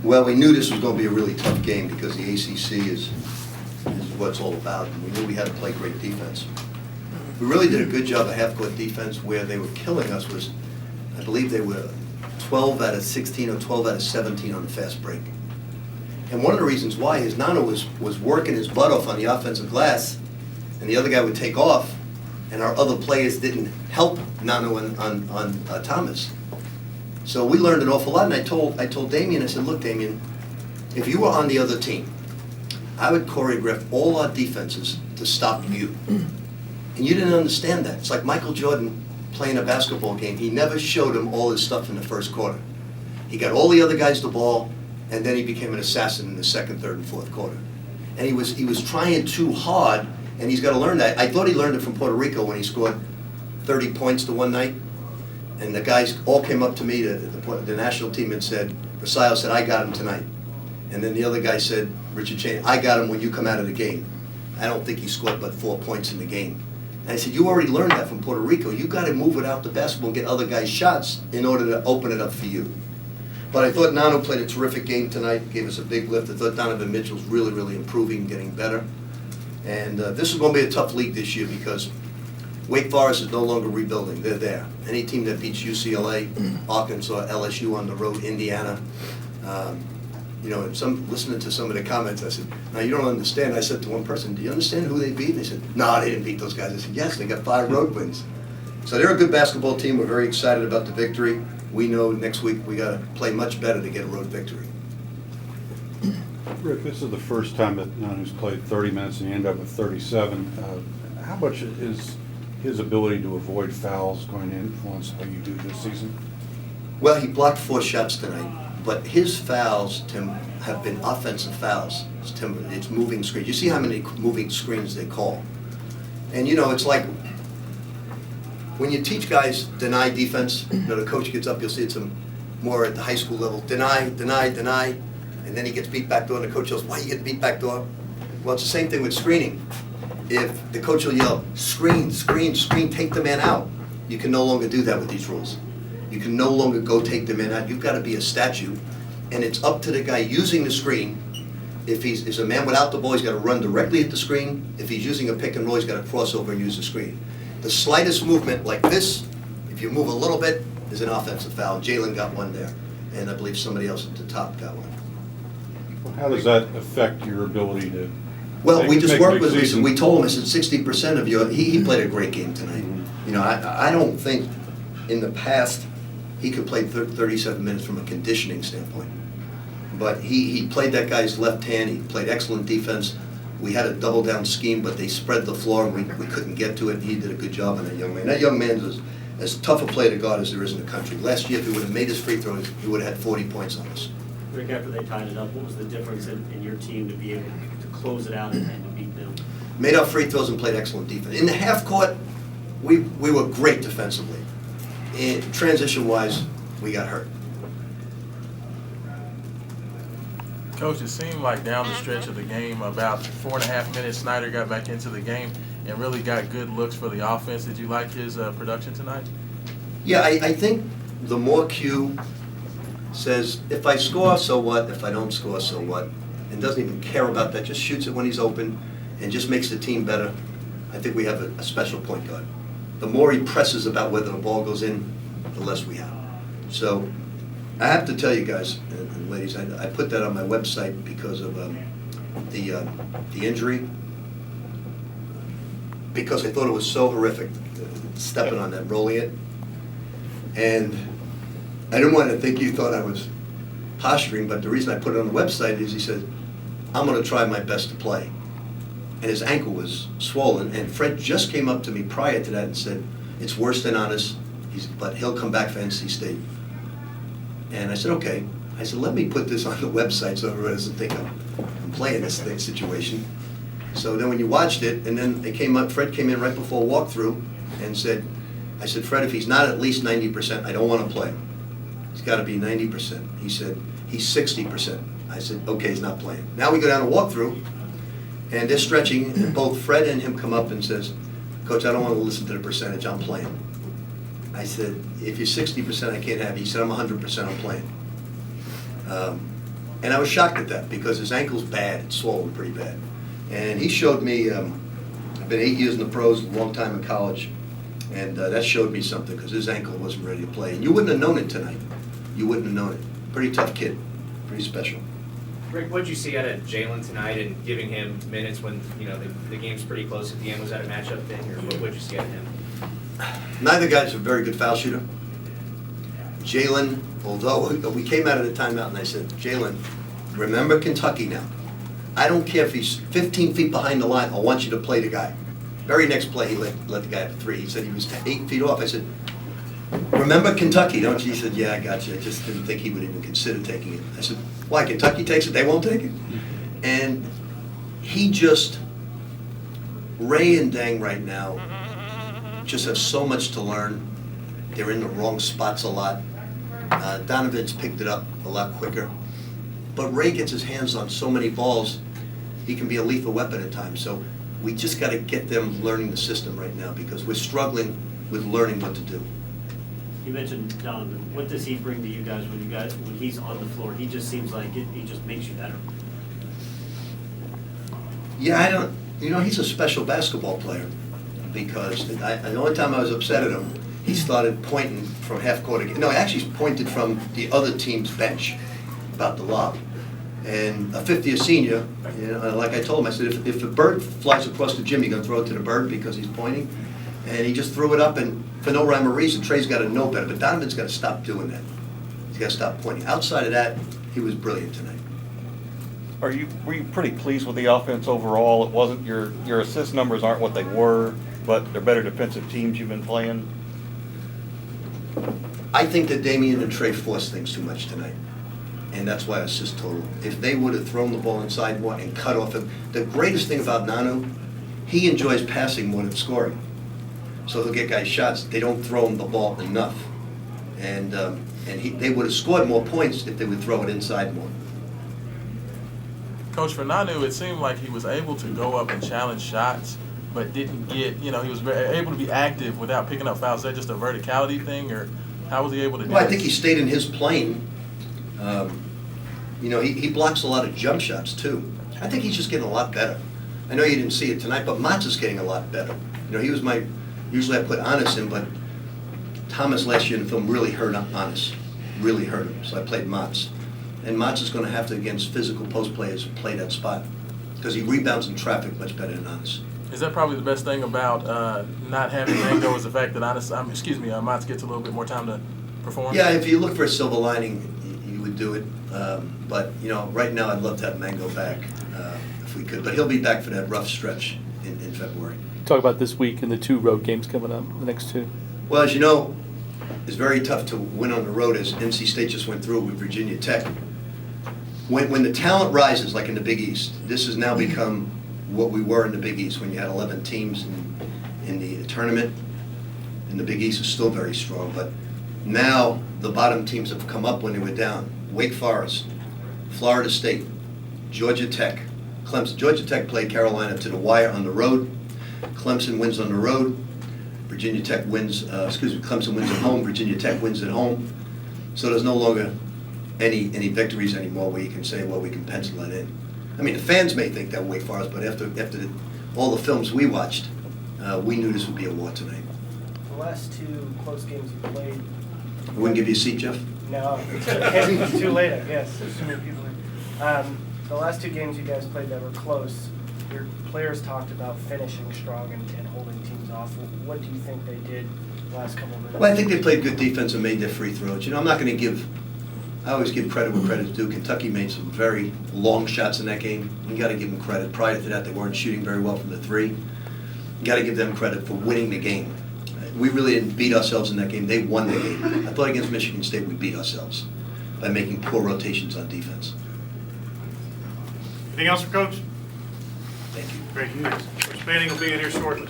Well, we knew this was going to be a really tough game because the ACC is what it's all about. And we knew we had to play great defense. We really did a good job of half-court defense. Where they were killing us was, I believe they were 12 out of 16 or 12 out of 17 on the fast break. And one of the reasons why is Nano was working his butt off on the offensive glass, and the other guy would take off, and our other players didn't help Nano on Thomas. So we learned an awful lot, and I told Damien, I said, look, Damien, if you were on the other team, I would choreograph all our defenses to stop you. And you didn't understand that. It's like Michael Jordan playing a basketball game. He never showed him all his stuff in the first quarter. He got all the other guys the ball, and then he became an assassin in the second, third, and fourth quarter. And he was trying too hard, and he's got to learn that. I thought he learned it from Puerto Rico when he scored 30 points the one night. And the guys all came up to me, the national team, and said, Versailles said, I got him tonight. And then the other guy said, Richard Cheney, I got him when you come out of the game. I don't think he scored but 4 points in the game. And I said, you already learned that from Puerto Rico. You got to move it out the basketball and get other guys shots in order to open it up for you. But I thought Nano played a terrific game tonight, gave us a big lift. I thought Donovan Mitchell's really, really improving, getting better. And this is going to be a tough league this year because Wake Forest is no longer rebuilding. They're there. Any team that beats UCLA, Arkansas, LSU on the road, Indiana, and listening to some of the comments, I said, now you don't understand. I said to one person, do you understand who they beat? And they said, no, they didn't beat those guys. I said, yes, they got 5 road wins. So they're a good basketball team. We're very excited about the victory. We know next week we got to play much better to get a road victory. Rick, this is the first time that Nano's played 30 minutes and he ended up with 37. How much is his ability to avoid fouls going to influence how you do this season? Well, he blocked 4 shots tonight, but his fouls, Tim, have been offensive fouls. It's moving screens. You see how many moving screens they call. And, it's like when you teach guys deny defense, the coach gets up, you'll see it some more at the high school level, deny, deny, deny, and then he gets beat back door, and the coach goes, why are you getting beat back door? Well, it's the same thing with screening. If the coach will yell, screen, screen, screen, take the man out, you can no longer do that with these rules. You can no longer go take the man out. You've got to be a statue, and it's up to the guy using the screen. If he's a man without the ball, he's got to run directly at the screen. If he's using a pick and roll, he's got to cross over and use the screen. The slightest movement like this, if you move a little bit, is an offensive foul. Jalen got one there, and I believe somebody else at the top got one. Well, how does that affect your ability to? Well, we just worked with him. We told him, I said, 60% of you, he played a great game tonight. I don't think in the past he could play 37 minutes from a conditioning standpoint. But he played that guy's left hand. He played excellent defense. We had a double down scheme, but they spread the floor and we couldn't get to it. He did a good job on that young man. That young man is as tough a player to guard as there is in the country. Last year, if he would have made his free throws, he would have had 40 points on us. Rick, after they tied it up, what was the difference in your team to be able to close it out and to beat them? Made our free throws and played excellent defense. In the half court, we were great defensively. Transition-wise, we got hurt. Coach, it seemed like down the stretch of the game, about 4.5 minutes, Snyder got back into the game and really got good looks for the offense. Did you like his production tonight? Yeah, I think the more Q says, if I score, so what? If I don't score, so what? And doesn't even care about that, just shoots it when he's open and just makes the team better. I think we have a special point guard. The more he presses about whether the ball goes in, the less we have. So I have to tell you guys and ladies, I put that on my website because of the injury, because I thought it was so horrific, stepping on that, rolling it. And I didn't want to think you thought I was posturing, but the reason I put it on the website is he said, I'm going to try my best to play. And his ankle was swollen, and Fred just came up to me prior to that and said, it's worse than honest, but he'll come back for NC State. And I said, okay. I said, let me put this on the website so everybody doesn't think I'm playing this situation. So then when you watched it, and then it came up, Fred came in right before walkthrough and said, I said, Fred, if he's not at least 90%, I don't want to play. He's got to be 90%. He said, he's 60%. I said, okay, he's not playing. Now we go down to walkthrough, and they're stretching, and both Fred and him come up and says, Coach, I don't want to listen to the percentage, I'm playing. I said, if you're 60%, I can't have you. He said, I'm 100%, I'm playing. And I was shocked at that because his ankle's bad, it's swollen pretty bad. And he showed me, I've been 8 years in the pros, a long time in college, and that showed me something because his ankle wasn't ready to play. And you wouldn't have known it tonight. You wouldn't have known it. Pretty tough kid, pretty special. Rick, what did you see out of Jalen tonight and giving him minutes when, you know, the game's pretty close at the end? Was that a matchup thing, or what did you see out of him? Neither guy's a very good foul shooter. Jalen, although we came out of the timeout and I said, Jalen, remember Kentucky now. I don't care if he's 15 feet behind the line, I want you to play the guy. Very next play, he let the guy have 3. He said he was 8 feet off. I said, remember Kentucky, don't you? He said, yeah, I got you. I just didn't think he would even consider taking it. I said, why, Kentucky takes it, they won't take it? And he just, Ray and Dang right now, just have so much to learn. They're in the wrong spots a lot. Donovan's picked it up a lot quicker. But Ray gets his hands on so many balls, he can be a lethal weapon at times. So we just got to get them learning the system right now because we're struggling with learning what to do. You mentioned Donovan. What does he bring to you guys when he's on the floor? He just seems like he just makes you better. Yeah, he's a special basketball player because the only time I was upset at him, he started pointing from half court again. No, he actually pointed from the other team's bench about the lob. And a 50th senior, like I told him, I said, if a bird flies across the gym, you're going to throw it to the bird because he's pointing. And he just threw it up, and for no rhyme or reason, Trey's got to know better. But Donovan's got to stop doing that. He's got to stop pointing. Outside of that, he was brilliant tonight. Were you pretty pleased with the offense overall? It wasn't your assist numbers aren't what they were, but they're better defensive teams you've been playing. I think that Damian and Trey forced things too much tonight, and that's why assist total. If they would have thrown the ball inside more and cut off him, the greatest thing about Nanu, he enjoys passing more than scoring. So he'll get guys shots. They don't throw him the ball enough, and they would have scored more points if they would throw it inside more. Coach, for Nanu, it seemed like he was able to go up and challenge shots, but didn't get, he was able to be active without picking up fouls. Is that just a verticality thing, or how was he able to do Well, I that? think he stayed in his plane. He blocks a lot of jump shots, too. I think he's just getting a lot better. I know you didn't see it tonight, but Motz is getting a lot better. He was usually I put Honest in, but Thomas last year in the film really hurt Honest. Really hurt him, so I played Motz. And Motz is going to have to, against physical post players, play that spot because he rebounds in traffic much better than Honest. Is that probably the best thing about not having Mango is the fact that Motz gets a little bit more time to perform? Yeah, if you look for a silver lining, you would do it. But right now I'd love to have Mango back if we could. But he'll be back for that rough stretch in February. Talk about this week and the 2 road games coming up, the next 2. Well, as you know, it's very tough to win on the road, as NC State just went through with Virginia Tech. When the talent rises, like in the Big East, this has now become what we were in the Big East when you had 11 teams in the tournament. And the Big East is still very strong, but now the bottom teams have come up when they were down. Wake Forest, Florida State, Georgia Tech, Clemson. Georgia Tech played Carolina to the wire on the road. Clemson wins on the road. Virginia Tech wins, Clemson wins at home. Virginia Tech wins at home. So there's no longer any victories anymore where you can say, well, we can pencil that in. I mean, the fans may think that Wake Forest, but after all the films we watched, we knew this would be a war tonight. The last 2 close games you played. I wouldn't give you a seat, Jeff? No, it's too late, I guess. There's too many people here. The last 2 games you guys played that were close, your players talked about finishing strong and holding teams off. What do you think they did the last couple of minutes? Well, I think they played good defense and made their free throws. I'm not going to I always give credit where credit's due. Kentucky made some very long shots in that game. You got to give them credit. Prior to that, they weren't shooting very well from the 3. You got to give them credit for winning the game. We really didn't beat ourselves in that game. They won the game. I thought against Michigan State we beat ourselves by making poor rotations on defense. Anything else for Coach? Thank you. Great. Coach Manning will be in here shortly.